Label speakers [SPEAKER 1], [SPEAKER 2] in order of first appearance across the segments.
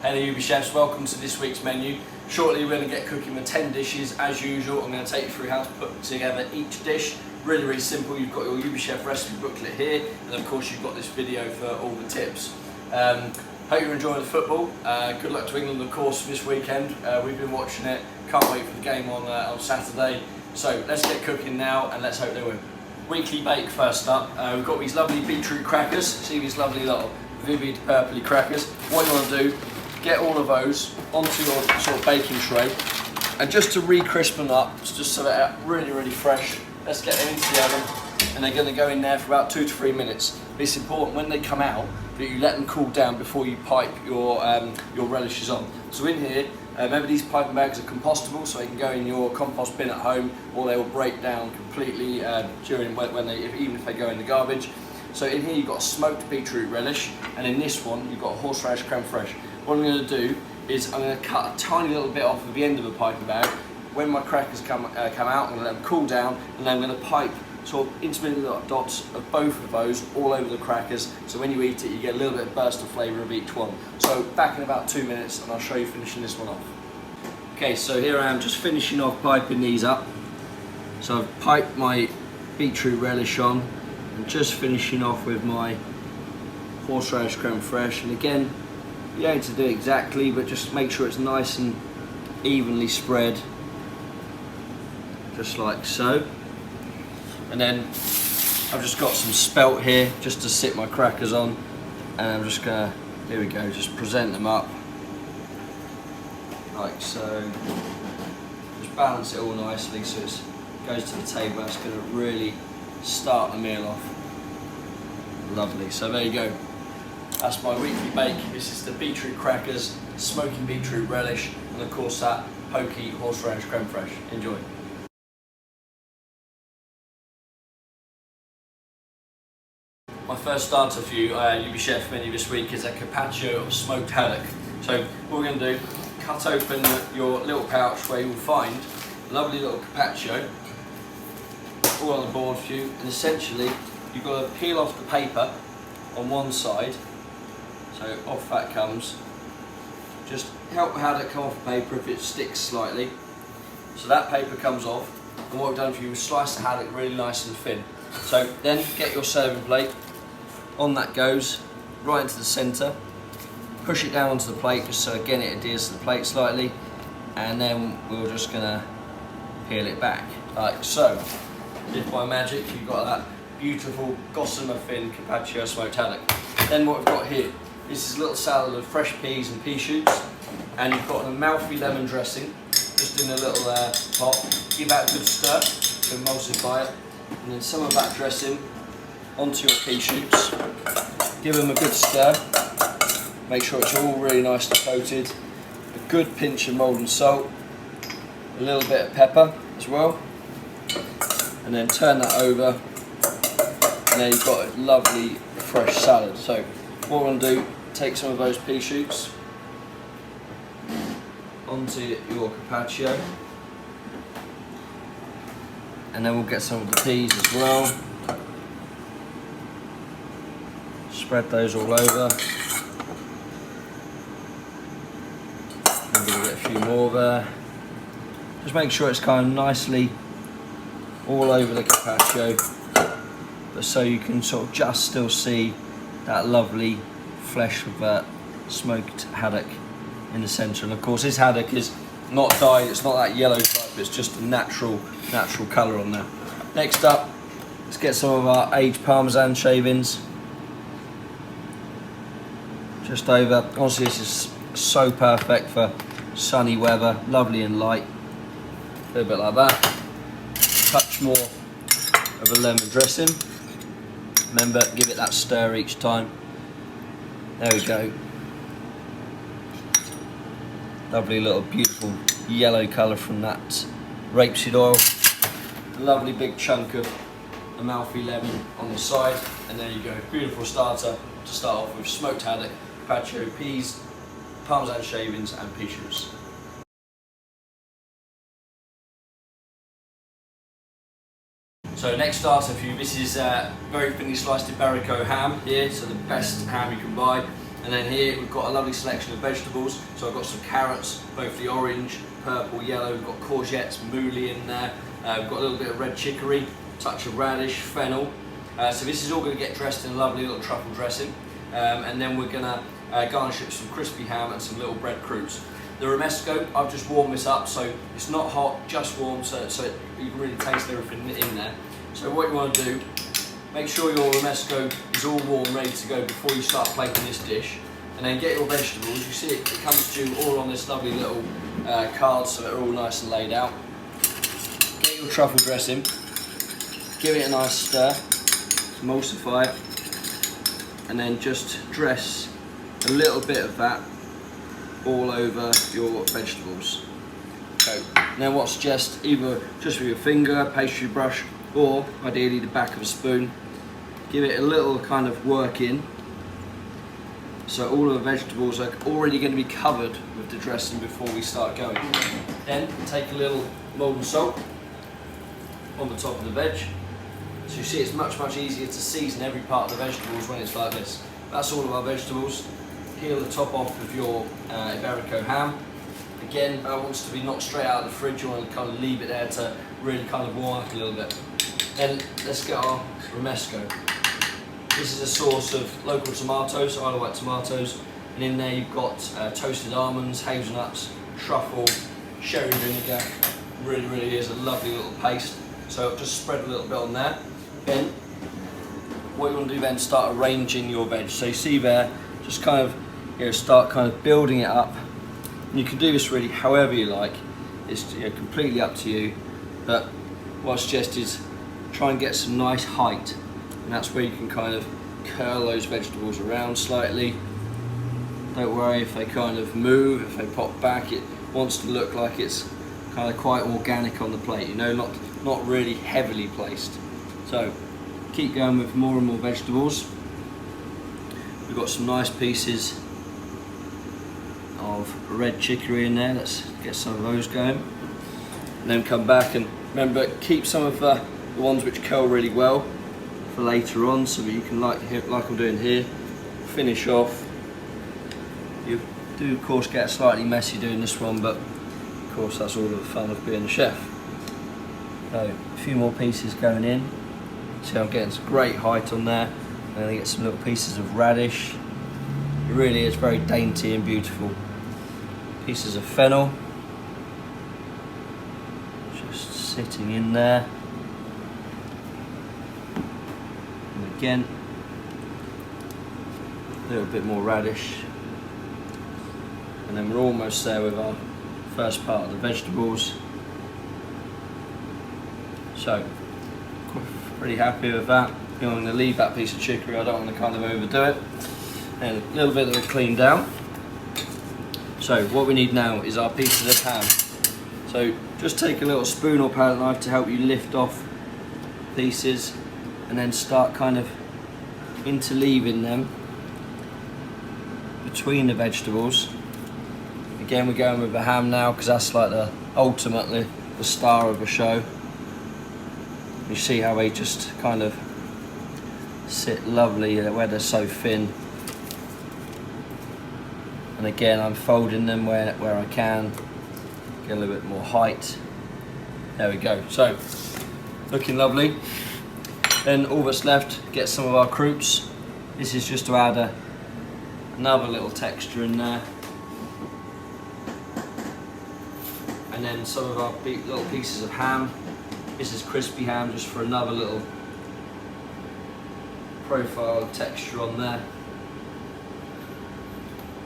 [SPEAKER 1] Hello UBChefs, welcome to this week's menu. Shortly we're going to get cooking with 10 dishes as usual. I'm going to take you through how to put together each dish. Really simple. You've got your UBChef recipe booklet here, and of course you've got this video for all the tips. Hope you're enjoying the football. Good luck to England of course this weekend. We've been watching it, can't wait for the game on Saturday. So let's get cooking now and let's hope they win. Weekly bake first up. We've got these lovely beetroot crackers. See these lovely little vivid purpley crackers. What you want to do, get all of those onto your sort of baking tray, and just to re-crisp them up, just so they're really fresh, let's get them into the oven, and they're going to go in there for about 2 to 3 minutes. It's important when they come out that you let them cool down before you pipe your relishes on. So in here, remember these piping bags are compostable, so they can go in your compost bin at home, or they will break down completely during even if they go in the garbage. So in here you've got a smoked beetroot relish, and in this one you've got a horseradish crème fraîche. What I'm going to do is I'm going to cut a tiny little bit off of the end of the piping bag. When my crackers come out, I'm going to let them cool down, and then I'm going to pipe sort of intermittent dots of both of those all over the crackers, so when you eat it you get a little bit of burst of flavour of each one. So back in about 2 minutes and I'll show you finishing this one off. Okay, so here I am just finishing off piping these up. So I've piped my beetroot relish on and just finishing off with my horseradish crème fraîche, and again you don't need to do it exactly, but just make sure it's nice and evenly spread, just like so. And then I've just got some spelt here just to sit my crackers on, and I'm just gonna, here we go, just present them up like so. Just balance it all nicely so it goes to the table. That's gonna really start the meal off. Lovely, so there you go. That's my weekly bake. This is the beetroot crackers, smoking beetroot relish, and of course that pokey horseradish crème fraîche. Enjoy. My first starter for you, UBChef menu this week, is a carpaccio of smoked haddock. So what we're going to do, cut open your little pouch where you will find a lovely little carpaccio, all on the board for you, and essentially you've got to peel off the paper on one side. So off that comes. Just help the haddock come off the paper if it sticks slightly. So that paper comes off, and what we've done for you is slice the haddock really nice and thin. So then get your serving plate, on that goes, right into the centre, push it down onto the plate just so again it adheres to the plate slightly, and then we're just going to peel it back, like so. If by magic you've got that beautiful gossamer thin carpaccio smoked haddock. Then what we've got here, this is a little salad of fresh peas and pea shoots, and you've got an Amalfi lemon dressing just in a little pot. Give that a good stir to emulsify it, and then some of that dressing onto your pea shoots. Give them a good stir. Make sure it's all really nicely coated. A good pinch of molten salt, a little bit of pepper as well, and then turn that over, and then you've got a lovely fresh salad. So what we're going to do, take some of those pea shoots onto your carpaccio, and then we'll get some of the peas as well. Spread those all over. I'm going to get a few more there. Just make sure it's kind of nicely all over the carpaccio, but so you can sort of just still see that lovely flesh of that smoked haddock in the centre. And of course this haddock is not dyed, it's not that yellow type, it's just a natural colour on there. Next up, let's get some of our aged parmesan shavings just over. Honestly, this is so perfect for sunny weather, lovely and light. A little bit like that. Touch more of a lemon dressing. Remember, give it that stir each time. There we go. Lovely little beautiful yellow colour from that rapeseed oil. A lovely big chunk of Amalfi lemon on the side, and there you go. Beautiful starter to start off with: smoked haddock, carpaccio, peas, parmesan shavings, and pea shoots. So next starter for you, this is very thinly sliced Iberico ham here, so the best ham you can buy. And then here we've got a lovely selection of vegetables. So I've got some carrots, both the orange, purple, yellow. We've got courgettes, mouli in there. We've got a little bit of red chicory, touch of radish, fennel. So this is all going to get dressed in a lovely little truffle dressing. And then we're going to garnish it with some crispy ham and some little bread croûtes. The romesco, I've just warmed this up, so it's not hot, just warm, so you can really taste everything in there. So what you want to do, make sure your romesco is all warm, ready to go before you start plating this dish. And then get your vegetables. You see it comes to you all on this lovely little card, so they're all nice and laid out. Get your truffle dressing, give it a nice stir, emulsify it, and then just dress a little bit of that all over your vegetables. So now what's just either just with your finger, pastry brush, or ideally the back of a spoon, give it a little kind of work in. So all of the vegetables are already going to be covered with the dressing before we start going. Then take a little molten salt on the top of the veg. So you see it's much easier to season every part of the vegetables when it's like this. That's all of our vegetables. Peel the top off with your Iberico ham. Again, that wants to be not straight out of the fridge. You want to kind of leave it there to really kind of warm up a little bit. Then let's get our romesco. This is a sauce of local tomatoes, Isle of Wight tomatoes, and in there you've got toasted almonds, hazelnuts, truffle, sherry vinegar. Really is a lovely little paste. So just spread a little bit on there. Then what you want to do then, start arranging your veg. So you see there, just kind of start kind of building it up. And you can do this really however you like. It's completely up to you. But what I suggest is try and get some nice height. And that's where you can kind of curl those vegetables around slightly. Don't worry if they kind of move, if they pop back. It wants to look like it's kind of quite organic on the plate, not really heavily placed. So keep going with more and more vegetables. We've got some nice pieces of red chicory in there. Let's get some of those going. And then come back and remember, keep some of the ones which curl really well for later on, so that you can, like I'm doing here, finish off. You do of course get slightly messy doing this one, but of course that's all of the fun of being a chef. So a few more pieces going in. See, I'm getting some great height on there. And then I get some little pieces of radish. It really is very dainty and beautiful. Pieces of fennel, just sitting in there. And again, a little bit more radish. And then we're almost there with our first part of the vegetables. So, pretty happy with that. I'm going to leave that piece of chicory, I don't want to kind of overdo it. And a little bit of it cleaned down. So what we need now is our pieces of ham. So just take a little spoon or palette knife to help you lift off pieces, and then start kind of interleaving them between the vegetables. Again, we're going with the ham now because that's like ultimately the star of the show. You see how they just kind of sit lovely where they're so thin. And again, I'm folding them where I can, get a little bit more height. There we go. So, looking lovely. Then all that's left, get some of our croûtes. This is just to add another little texture in there. And then some of our little pieces of ham. This is crispy ham, just for another little profile texture on there.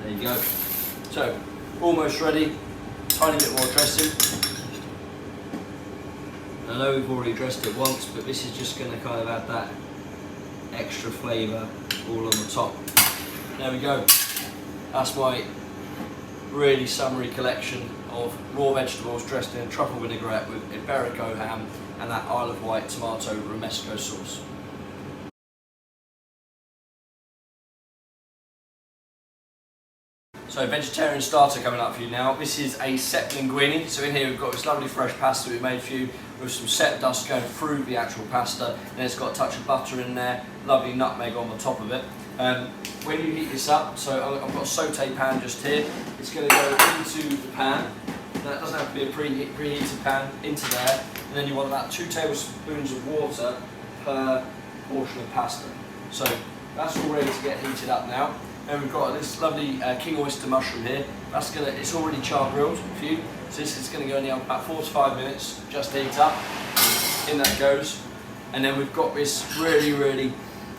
[SPEAKER 1] There you go. So, almost ready. Tiny bit more dressing. I know we've already dressed it once, but this is just going to kind of add that extra flavour all on the top. There we go. That's my really summery collection of raw vegetables dressed in a truffle vinaigrette with Iberico ham and that Isle of Wight tomato romesco sauce. So vegetarian starter coming up for you now. This is a set linguini. So in here we've got this lovely fresh pasta we made for you with some set dust going through the actual pasta. And it's got a touch of butter in there, lovely nutmeg on the top of it. When you heat this up, so I've got a saute pan just here. It's going to go into the pan. Now it doesn't have to be a preheated pan, into there. And then you want about 2 tablespoons of water per portion of pasta. So that's all ready to get heated up now. And we've got this lovely king oyster mushroom here. It's already char grilled for you. So this is going to go in the oven about 4 to 5 minutes, just to heat up. In that goes. And then we've got this really,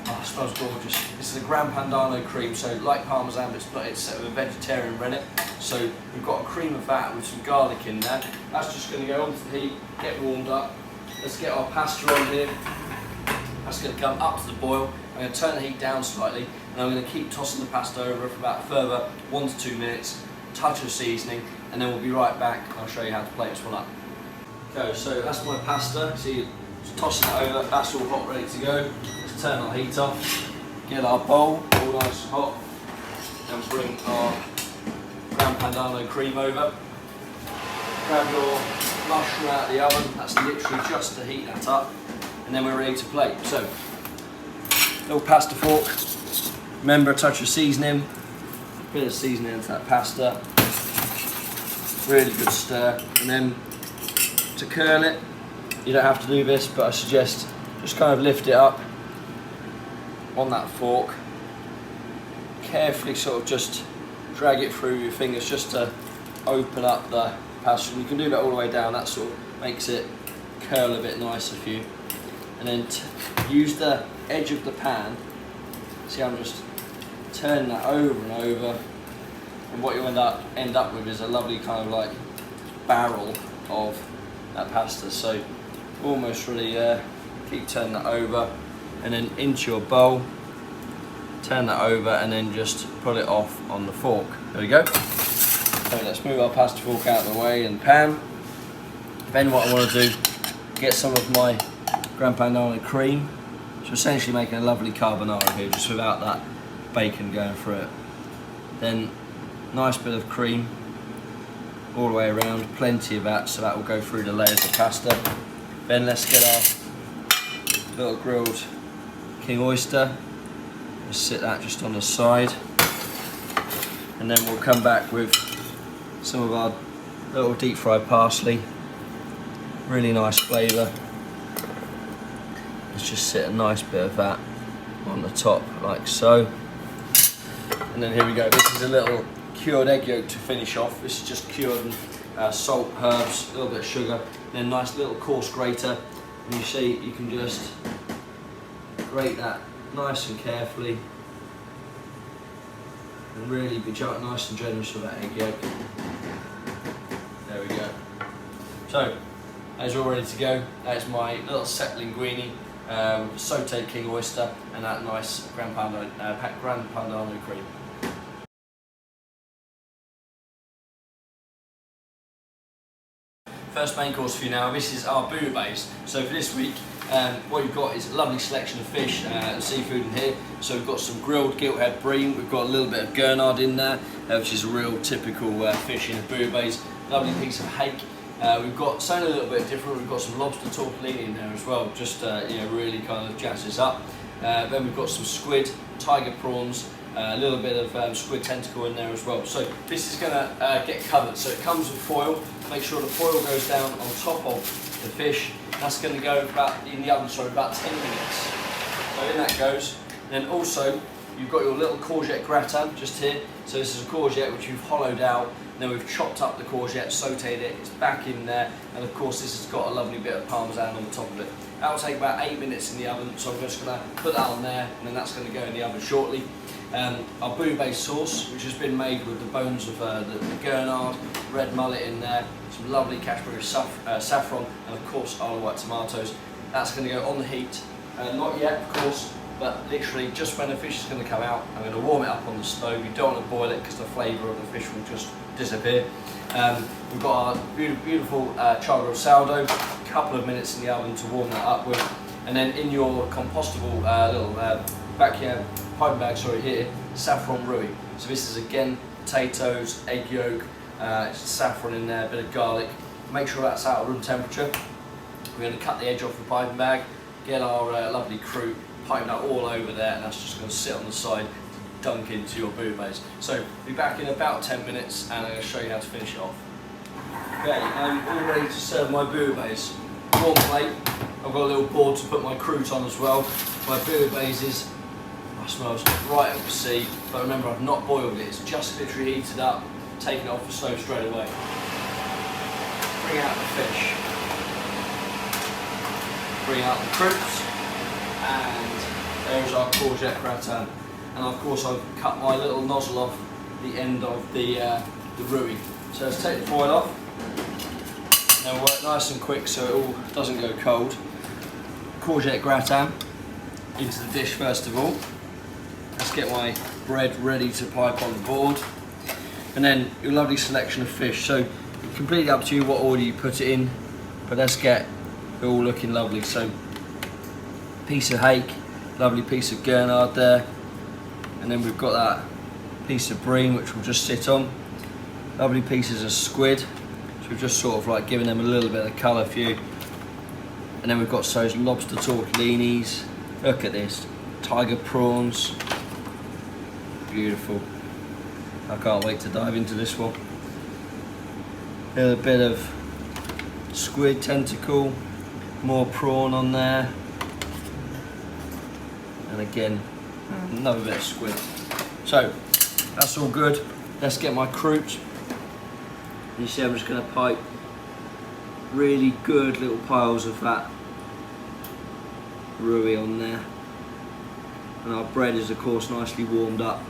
[SPEAKER 1] oh, it smells gorgeous. This is a Gran Padano cream, so like Parmesan, but it's set with a vegetarian rennet. So we've got a cream of that with some garlic in there. That's just going to go onto the heat, get warmed up. Let's get our pasta on here. That's going to come up to the boil. I'm going to turn the heat down slightly, and I'm going to keep tossing the pasta over for about a further 1 to 2 minutes, touch of seasoning, and then we'll be right back and I'll show you how to plate this one up. Okay, so that's my pasta. See, just tossing it over, that's all hot, ready to go. Let's turn our heat off, get our bowl all nice and hot, and bring our Gran Padano cream over. Grab your mushroom out of the oven, that's literally just to heat that up, and then we're ready to plate. So, little pasta fork, remember a touch of seasoning, a bit of seasoning into that pasta, really good stir, and then to curl it, you don't have to do this, but I suggest just kind of lift it up on that fork, carefully sort of just drag it through your fingers just to open up the pasta. And you can do that all the way down, that sort of makes it curl a bit nicer for you. And then use the edge of the pan. See, I'm just turning that over and over, and what you end up with is a lovely kind of like barrel of that pasta. So almost really keep turning that over, and then into your bowl, turn that over, and then just put it off on the fork. There we go. So let's move our pasta fork out of the way and pan. Then what I want to do, get some of my Gran Padano cream. So essentially making a lovely carbonara here, just without that bacon going through it. Then nice bit of cream all the way around, plenty of that, so that will go through the layers of pasta. Then let's get our little grilled king oyster. Just sit that just on the side, and then we'll come back with some of our little deep fried parsley. Really nice flavour. Let's just sit a nice bit of that on the top, like so. And then here we go. This is a little cured egg yolk to finish off. This is just cured and salt, herbs, a little bit of sugar, and then a nice little coarse grater. And you see, you can just grate that nice and carefully, and really be nice and generous with that egg yolk. There we go. So, that's all ready to go. That is my little set linguini. Sauteed king oyster and that nice Gran Padano cream. First main course for you now, this is our Bouillabaisse. So for this week, what you've got is a lovely selection of fish and seafood in here. So we've got some grilled gilthead bream, we've got a little bit of gurnard in there, which is a real typical fish in a Bouillabaisse. Lovely piece of hake. We've got something a little bit different. We've got some lobster tortellini in there as well, just really kind of jazz this up. Then we've got some squid, tiger prawns, a little bit of squid tentacle in there as well. So this is going to get covered. So it comes with foil. Make sure the foil goes down on top of the fish. That's going to go in the oven for about 10 minutes. So in that goes. Then also you've got your little courgette gratin just here. So this is a courgette which you've hollowed out. Then we've chopped up the courgette, sauteed it, it's back in there, and of course this has got a lovely bit of parmesan on the top of it. That will take about 8 minutes in the oven, so I'm just going to put that on there, and then that's going to go in the oven shortly. Our Bouillabaisse sauce, which has been made with the bones of the gurnard, red mullet in there, some lovely Cashmere saffron, and of course Isle of Wight tomatoes. That's going to go on the heat, not yet of course, but literally just when the fish is going to come out, I'm going to warm it up on the stove. You don't want to boil it because the flavour of the fish will just disappear. We've got our beautiful char grilled sourdough, a couple of minutes in the oven to warm that up with, and then in your compostable little piping bag here, saffron rouille. So this is again potatoes, egg yolk, saffron in there, a bit of garlic. Make sure that's out of room temperature. We're going to cut the edge off the piping bag, get our lovely croûte, pipe that all over there, and that's just going to sit on the side, dunk into your bouillabaisse. So be back in about 10 minutes and I'm going to show you how to finish it off. Okay, I'm all ready to serve my bouillabaisse. Warm plate, I've got a little board to put my croûte on as well. My bouillabaisse is, smells right up the sea, but remember I've not boiled it, it's just literally heated up, taken it off the stove straight away. Bring out the fish, bring out the croûte, and there's our courgette gratin. And of course I've cut my little nozzle off the end of the roux. So let's take the foil off. Now work nice and quick so it all doesn't go cold. Courgette gratin into the dish first of all. Let's get my bread ready to pipe on the board. And then your lovely selection of fish. So completely up to you what order you put it in, but let's get it all looking lovely. So piece of hake, lovely piece of gurnard there. And then we've got that piece of bream which will just sit on. Lovely pieces of squid. So we've just sort of like giving them a little bit of colour for you. And then we've got those lobster tortellinis. Look at this. Tiger prawns. Beautiful. I can't wait to dive into this one. A little bit of squid tentacle. More prawn on there. And again, another bit of squid. So that's all good. Let's get my croûte. You see I'm just going to pipe really good little piles of that roux on there. And our bread is of course nicely warmed up.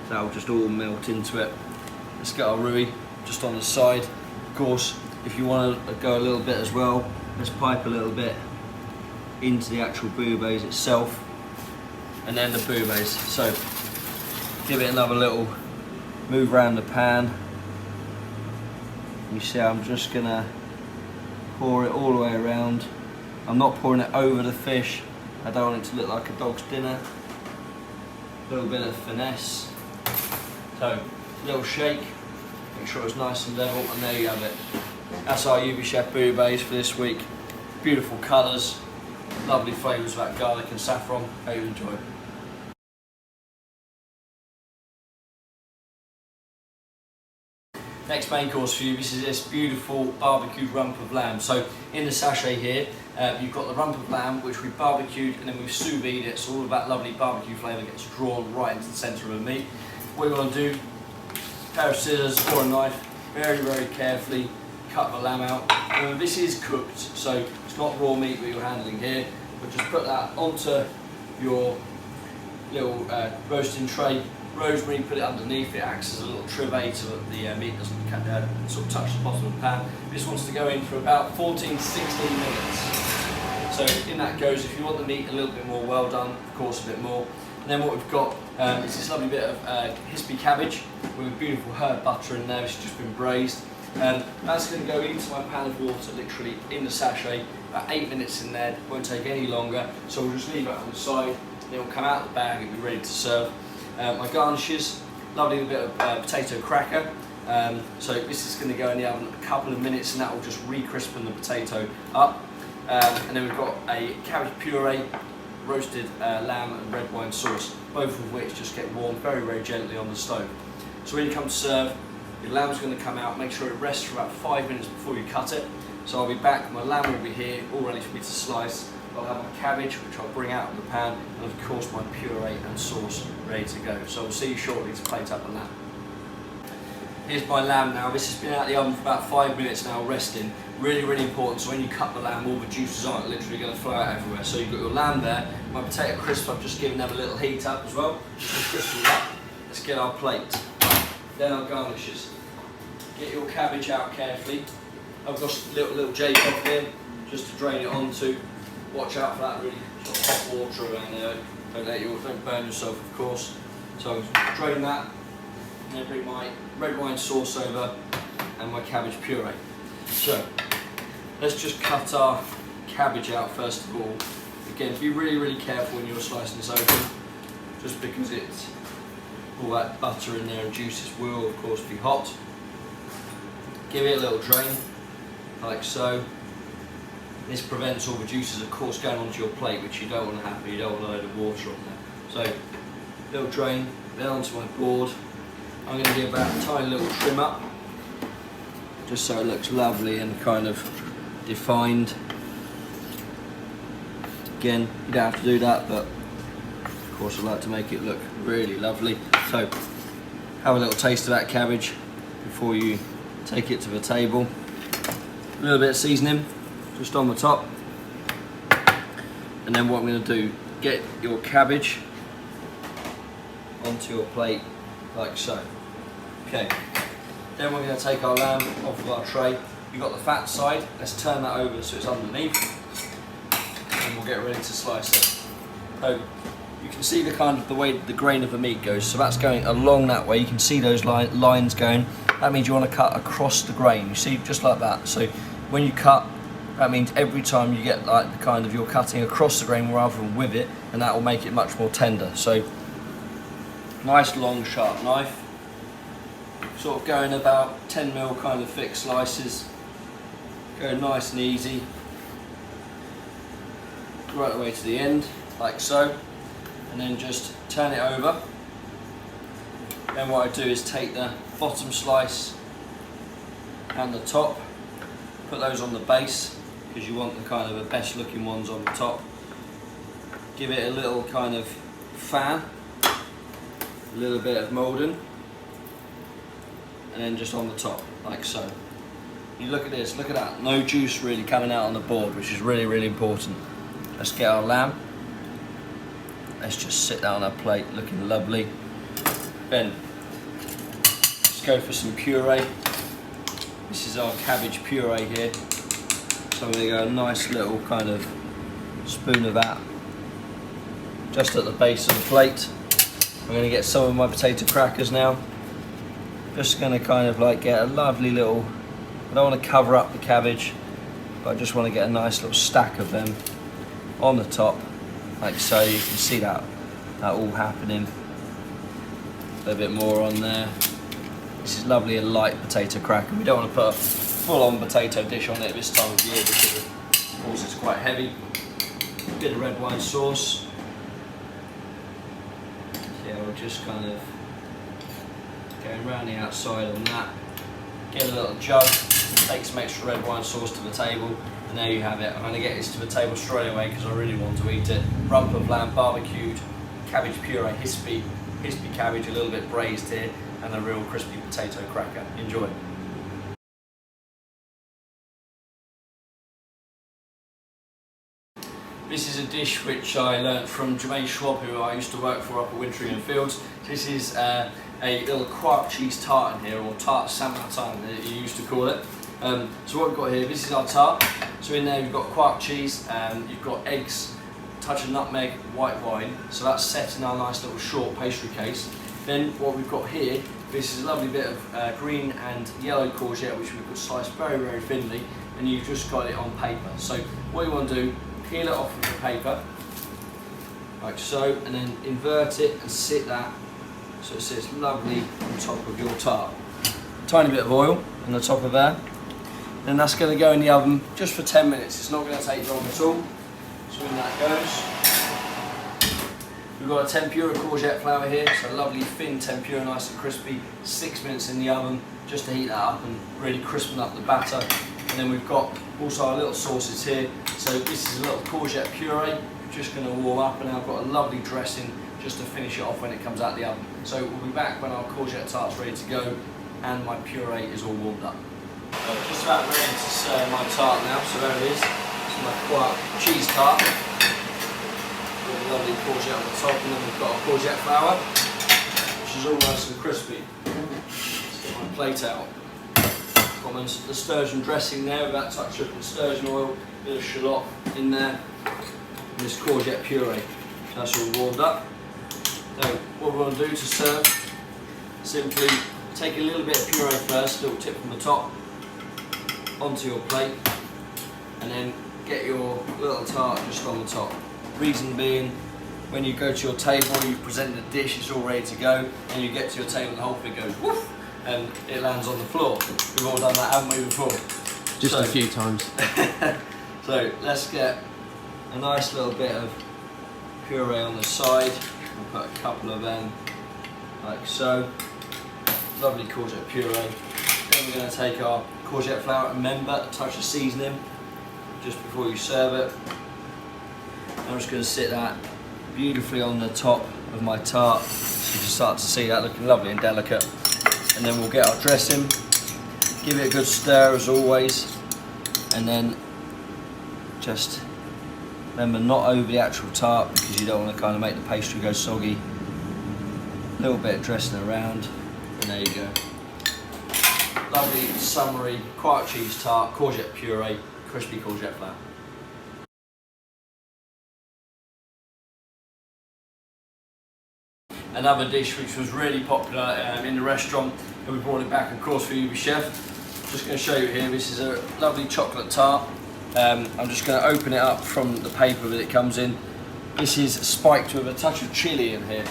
[SPEAKER 1] So that'll just all melt into it. Let's get our roux just on the side. Of course, if you want to go a little bit as well, let's pipe a little bit into the actual bouillabaisse itself. And then the bouillabaisse. So give it another little move around the pan. You see I'm just gonna pour it all the way around. I'm not pouring it over the fish. I don't want it to look like a dog's dinner. A little bit of finesse. So little shake, make sure it's nice and level, and there you have it. That's our UBChef bouillabaisse for this week. Beautiful colours, lovely flavours of that garlic and saffron. Hope you enjoy. Next main course for you, this is this beautiful barbecued rump of lamb. So in the sachet here, you've got the rump of lamb which we've barbecued and then we've sous vide it, so all of that lovely barbecue flavour gets drawn right into the centre of the meat. What you want to do, a pair of scissors or a knife, very, very carefully cut the lamb out. This is cooked, so it's not raw meat that you're handling here, but just put that onto your little roasting tray. Rosemary, put it underneath, it acts as a little trivet so that the meat doesn't sort of touch the bottom of the pan. This wants to go in for about 14 to 16 minutes. So in that goes, if you want the meat a little bit more well done, of course a bit more. And then what we've got is this lovely bit of hispy cabbage with a beautiful herb butter in there, which has just been braised. That's going to go into my pan of water, literally in the sachet, about 8 minutes in there, won't take any longer. So we'll just leave it on the side, it will come out of the bag and be ready to serve. My garnishes, lovely bit of potato cracker. So this is going to go in the oven a couple of minutes and that will just re-crispen the potato up. And then we've got a cabbage puree, roasted lamb and red wine sauce, both of which just get warmed very, very gently on the stove. So when you come to serve, your lamb's going to come out, make sure it rests for about 5 minutes before you cut it. So I'll be back, my lamb will be here, all ready for me to slice. I'll have my cabbage, which I'll bring out of the pan, and of course my puree and sauce ready to go. So I'll see you shortly to plate up the lamb. Here's my lamb now. This has been out of the oven for about 5 minutes now, resting. Really, really important. So when you cut the lamb, all the juices aren't literally going to flow out everywhere. So you've got your lamb there. My potato crisps, I've just given them a little heat up as well. Just to crisp them up. Let's get our plate. Then our garnishes. Get your cabbage out carefully. I've got a little J-pop here, just to drain it onto. Watch out for that really sort of hot water around there. Don't burn yourself, of course. So drain that, and then bring my red wine sauce over and my cabbage puree. So let's just cut our cabbage out first of all. Again, be really, really careful when you're slicing this open, just because it's all that butter in there and juices will of course be hot. Give it a little drain, like so. This prevents all the juices of course going onto your plate, which you don't want to happen, you don't want a load of water on there. So, little drain, then onto my board. I'm going to give that a tiny little trim up, just so it looks lovely and kind of defined. Again, you don't have to do that, but of course I like to make it look really lovely. So, have a little taste of that cabbage before you take it to the table. A little bit of seasoning, just on the top. And then what I'm going to do, get your cabbage onto your plate, like so. Okay, then we're going to take our lamb off of our tray. You've got the fat side, let's turn that over so it's underneath. And we'll get ready to slice it. So, you can see the kind of the way the grain of the meat goes, so that's going along that way. You can see those lines going. That means you want to cut across the grain, you see, just like that. So when you cut, that means every time you get like the kind of, you're cutting across the grain rather than with it, and that will make it much more tender. So nice long sharp knife, sort of going about 10mm kind of thick slices. Go nice and easy, right the way to the end, like so. And then just turn it over. Then what I do is take the bottom slice and the top, put those on the base because you want the kind of the best looking ones on the top. Give it a little kind of fan, a little bit of moulding, and then just on the top, like so. You look at this, look at that, no juice really coming out on the board, which is really, really important. Let's get our lamb. Let's just sit down our plate looking lovely. Then let's go for some puree. This is our cabbage puree here. So I'm going to go a nice little kind of spoon of that just at the base of the plate. I'm going to get some of my potato crackers now. Just going to kind of like get a lovely little, I don't want to cover up the cabbage, but I just want to get a nice little stack of them on the top. Like so, you can see that all happening. A little bit more on there. This is lovely and light potato cracker. We don't want to put a full-on potato dish on it this time of year because of course it's quite heavy. A bit of red wine sauce. So yeah, we're just kind of going around the outside on that. Get a little jug, take some extra red wine sauce to the table. And there you have it. I'm going to get this to the table straight away because I really want to eat it. Rump of lamb barbecued, cabbage puree, hispy cabbage, a little bit braised here, and a real crispy potato cracker. Enjoy. This is a dish which I learnt from Jermaine Schwab, who I used to work for up at Wintering Fields. This is a little Quark cheese tart in here, or tart Saint-Martin, you used to call it. So what we've got here, this is our tart. So in there you've got Quark cheese, you've got eggs, touch of nutmeg, white wine. So that's set in our nice little short pastry case. Then what we've got here, this is a lovely bit of green and yellow courgette, which we've got sliced very, very thinly, and you've just got it on paper. So what you want to do, peel it off of the paper, like so, and then invert it and sit that so it sits lovely on top of your tart. Tiny bit of oil on the top of there. Then that's going to go in the oven just for 10 minutes. It's not going to take long at all. So in that goes. We've got a tempura courgette flour here, so lovely thin tempura, nice and crispy. 6 minutes in the oven just to heat that up and really crispen up the batter. And then we've got also our little sauces here. So this is a little courgette puree, just going to warm up, and I've got a lovely dressing just to finish it off when it comes out the oven. So we'll be back when our courgette tart's ready to go and my puree is all warmed up. Just about ready to serve my tart now, so there it is. It's my Quark cheese tart. With a lovely courgette on the top, and then we've got our courgette flour, which is all nice and crispy. Let's get my plate out. Got the sturgeon dressing there with that touch of sturgeon oil, a bit of shallot in there, and this courgette puree. So that's all warmed up. So what we want to do to serve, simply take a little bit of puree first, a little tip from the top, onto your plate, and then get your little tart just on the top. Reason being,
[SPEAKER 2] when you go to your table, you present the dish, it's all ready to go, and you get to your table, the whole thing goes woof, and it lands on the floor. We've all done that, haven't we, before?
[SPEAKER 3] Just a few times.
[SPEAKER 2] So let's get a nice little bit of puree on the side. We'll put a couple of them, like so. Lovely courgette puree. Then we're going to take our courgette flour. Remember, a touch of seasoning just before you serve it. I'm just going to sit that beautifully on the top of my tart, so you can start to see that looking lovely and delicate. And then we'll get our dressing, give it a good stir as always, and then just remember not over the actual tart because you don't want to kind of make the pastry go soggy. A little bit of dressing around, and there you go. Lovely summery Quark cheese tart, courgette puree, crispy courgette flour. Another dish which was really popular in the restaurant, and we brought it back of course for UBChef. Just going to show you here, this is a lovely chocolate tart. I'm just going to open it up from the paper that it comes in. This is spiked with a touch of chili in here.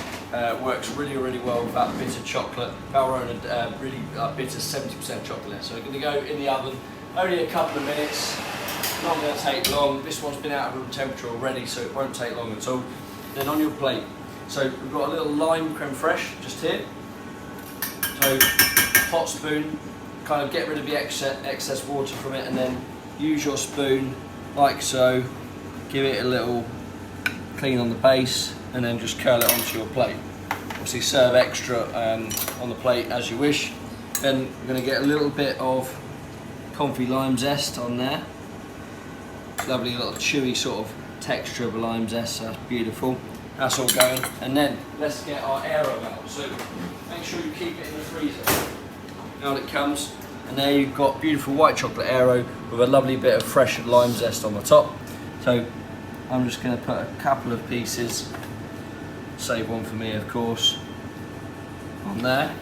[SPEAKER 2] Works really well with that bitter chocolate. Valrhona really bitter 70% chocolate. So we're going to go in the oven, only a couple of minutes, not going to take long. This one's been out of room temperature already, so it won't take long at all. Then on your plate, so we've got a little lime crème fraîche just here. So hot spoon, kind of get rid of the excess water from it, and then use your spoon like so. Give it a little clean on the base, and then just curl it onto your plate. Obviously serve extra on the plate as you wish. Then we're going to get a little bit of comfy lime zest on there. Lovely little chewy sort of texture of a lime zest, so that's beautiful. That's all going, and then let's get our aero out. So make sure you keep it in the freezer. Out it comes, and there you've got beautiful white chocolate aero with a lovely bit of fresh lime zest on the top. So I'm just going to put a couple of pieces, save one for me of course, on there.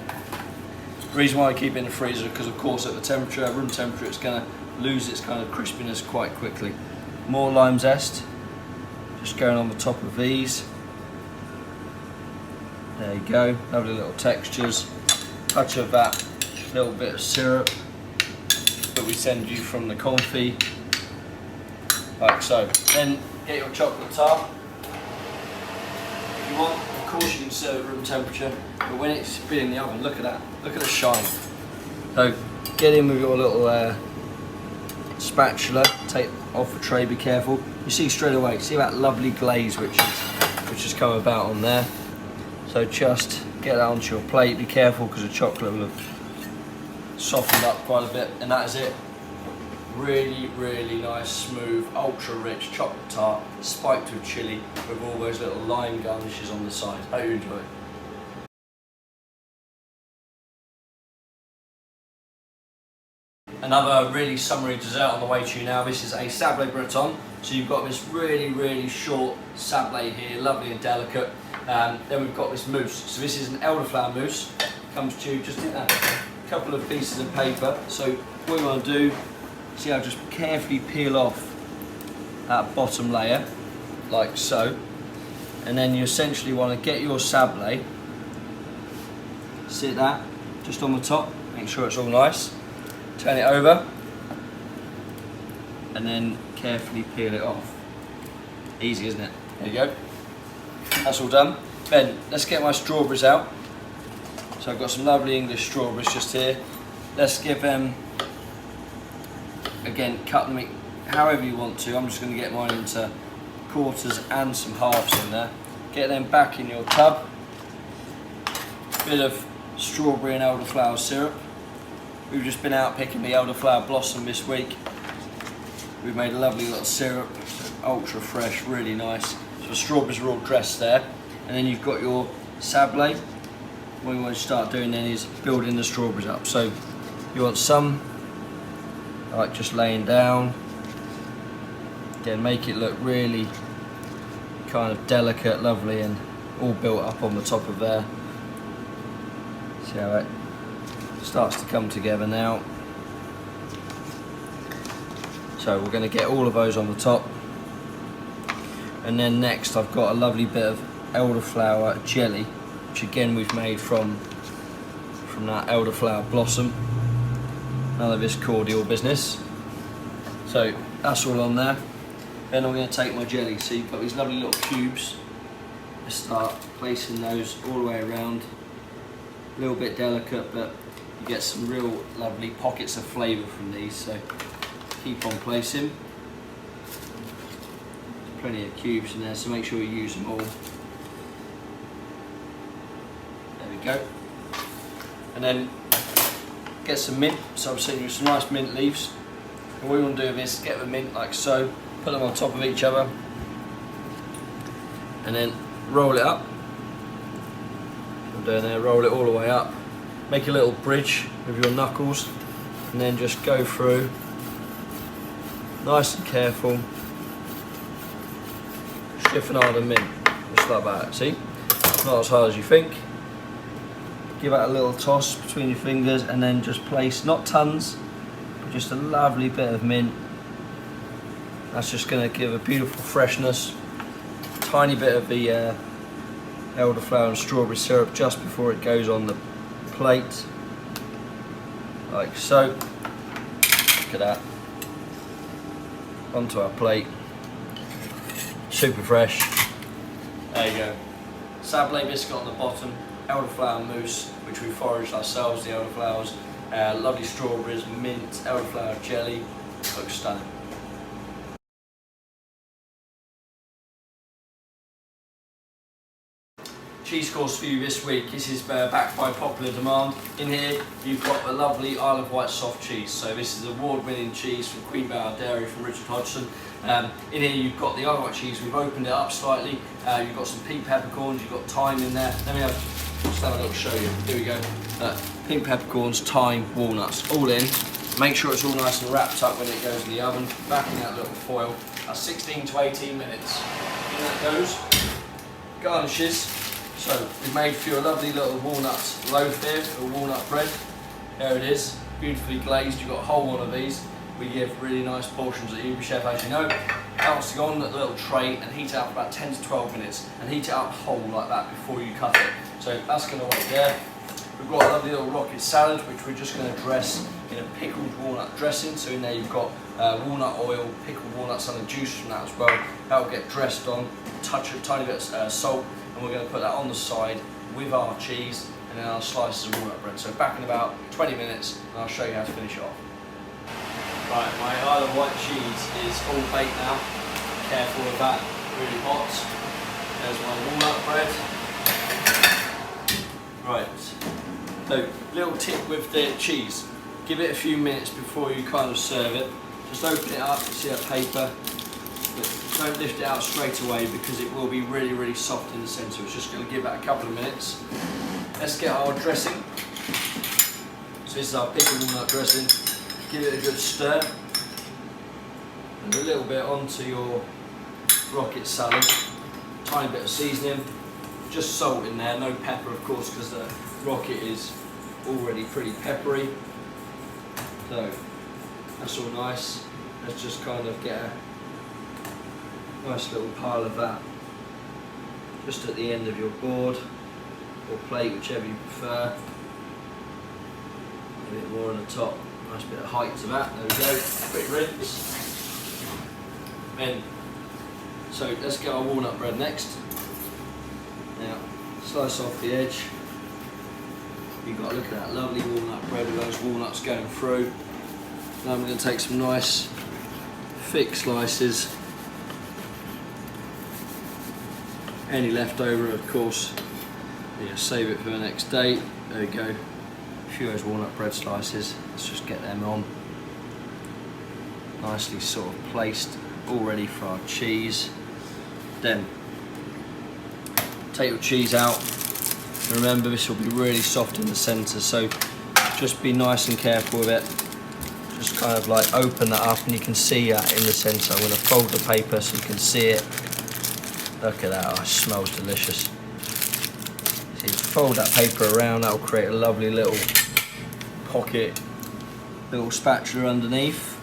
[SPEAKER 2] The reason why I keep it in the freezer is because of course at the temperature, room temperature, it's going to lose its kind of crispiness quite quickly. More lime zest, just going on the top of these. There you go, lovely little textures. Touch of that little bit of syrup that we send you from the confit, like so. Then get your chocolate tart. If you want, of course you can serve at room temperature, but when it's been in the oven, look at that, look at the shine. So get in with your little spatula, take off the tray, be careful. You see straight away, see that lovely glaze which has come about on there. So just get that onto your plate, be careful because the chocolate will have softened up quite a bit, and that is it. Really nice, smooth, ultra rich chocolate tart, spiked with chili, with all those little lime garnishes on the side. Hope you enjoy it. Another really summery dessert on the way to you now. This is a Sable Breton. So you've got this really short sablé here, lovely and delicate. Then we've got this mousse. So this is an elderflower mousse. Comes to you just in a couple of pieces of paper. So what you want to do, see how just carefully peel off that bottom layer, like so. And then you essentially want to get your sablé, sit that just on the top, make sure it's all nice. Turn it over, and then carefully peel it off. Easy, isn't it? There you go. That's all done. Then let's get my strawberries out. So I've got some lovely English strawberries just here. Let's give them, again, cut them however you want to. I'm just going to get mine into quarters and some halves in there. Get them back in your tub. Bit of strawberry and elderflower syrup. We've just been out picking the elderflower blossom this week. We've made a lovely little syrup, ultra fresh, really nice. So the strawberries are all dressed there. And then you've got your sablé. What you want to start doing then is building the strawberries up. So you want some, like just laying down. Again, make it look really kind of delicate, lovely, and all built up on the top of there. See how it starts to come together now. So we're going to get all of those on the top. And then next I've got a lovely bit of elderflower jelly, which again we've made from that elderflower blossom. None of this cordial business. So that's all on there. Then I'm going to take my jelly. So you've got these lovely little cubes. Let's start placing those all the way around. A little bit delicate, but you get some real lovely pockets of flavour from these. So keep on placing. There's plenty of cubes in there, so make sure you use them all. There we go. And then get some mint. So I'm sending you some nice mint leaves. And what we want to do with this, get the mint like so, put them on top of each other, and then roll it up. I'm doing there, roll it all the way up. Make a little bridge with your knuckles, and then just go through, nice and careful. Chiffonade the mint, just like that. See, not as hard as you think. Give it a little toss between your fingers, and then just place, not tons, but just a lovely bit of mint. That's just going to give a beautiful freshness. Tiny bit of the elderflower and strawberry syrup just before it goes on the plate, like so. Look at that. Onto our plate. Super fresh. There you go. Sable biscuit on the bottom. Elderflower mousse, which we foraged ourselves, the elderflowers. Lovely strawberries, mint, elderflower jelly. Looks stunning. Cheese course for you this week. This is backed by popular demand. In here you've got a lovely Isle of Wight soft cheese. So this is award-winning cheese from Queen Bower Dairy from Richard Hodgson. In here you've got the Isle of Wight cheese. We've opened it up slightly. You've got some pink peppercorns. You've got thyme in there. Let me just have a little show you. Here we go. Pink peppercorns, thyme, walnuts, all in. Make sure it's all nice and wrapped up when it goes in the oven. Back in that little foil. That's 16 to 18 minutes. In that goes. Garnishes. So we've made for you a lovely little walnut loaf here, a walnut bread. There it is, beautifully glazed. You've got a whole one of these. We give really nice portions at UBChef, as you know. That to go on that little tray and heat it up for about 10 to 12 minutes, and heat it up whole like that before you cut it. So that's going to wait there. We've got a lovely little rocket salad, which we're just going to dress in a pickled walnut dressing. So in there you've got walnut oil, pickled walnuts, and the juice from that as well. That will get dressed on, touch a tiny bit of salt, and we're going to put that on the side with our cheese and then our slices of walnut bread. So back in about 20 minutes, and I'll show you how to finish it off. Right, my Isle of Wight cheese is all baked now. Careful with that, really hot. There's my walnut bread. Right, so little tip with the cheese. Give it a few minutes before you kind of serve it. Just open it up, see that paper. But don't lift it out straight away because it will be really, really soft in the centre. It's just going to give it a couple of minutes. Let's get our dressing. So this is our pickled walnut dressing. Give it a good stir. And a little bit onto your rocket salad. Tiny bit of seasoning. Just salt in there, no pepper of course because the rocket is already pretty peppery. So that's all nice. Let's just kind of get a nice little pile of that just at the end of your board or plate, whichever you prefer. A bit more on the top, nice bit of height to that. There we go, quick rinse. Then, so let's get our walnut bread next. Now, slice off the edge. You've got to look at that lovely walnut bread with those walnuts going through. Now I'm going to take some nice thick slices. Any leftover, of course, you just save it for the next day. There we go. A few of those walnut bread slices. Let's just get them on. Nicely sort of placed, all ready for our cheese. Then take your cheese out. Remember, this will be really soft in the centre, so just be nice and careful with it. Just kind of like open that up, and you can see that in the centre. I'm going to fold the paper so you can see it. Look at that, oh, it smells delicious. So you fold that paper around, that will create a lovely little pocket, little spatula underneath.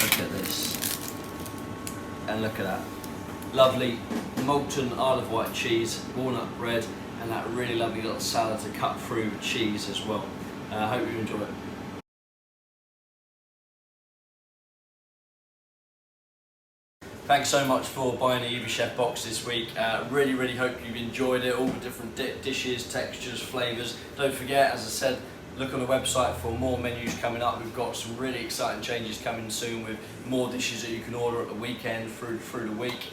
[SPEAKER 2] Look at this. And look at that. lovely molten Isle of Wight cheese, walnut bread, and that really lovely little salad to cut through cheese as well. I hope you enjoy it. Thanks so much for buying the UBChef box this week. Really hope you've enjoyed it, all the different dishes, textures, flavours. Don't forget, as I said, look on the website for more menus coming up. We've got some really exciting changes coming soon with more dishes that you can order at the weekend through the week.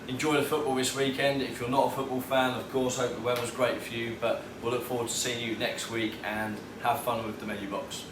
[SPEAKER 2] Enjoy the football this weekend. If you're not a football fan, of course, hope the weather's great for you, but we'll look forward to seeing you next week and have fun with the menu box.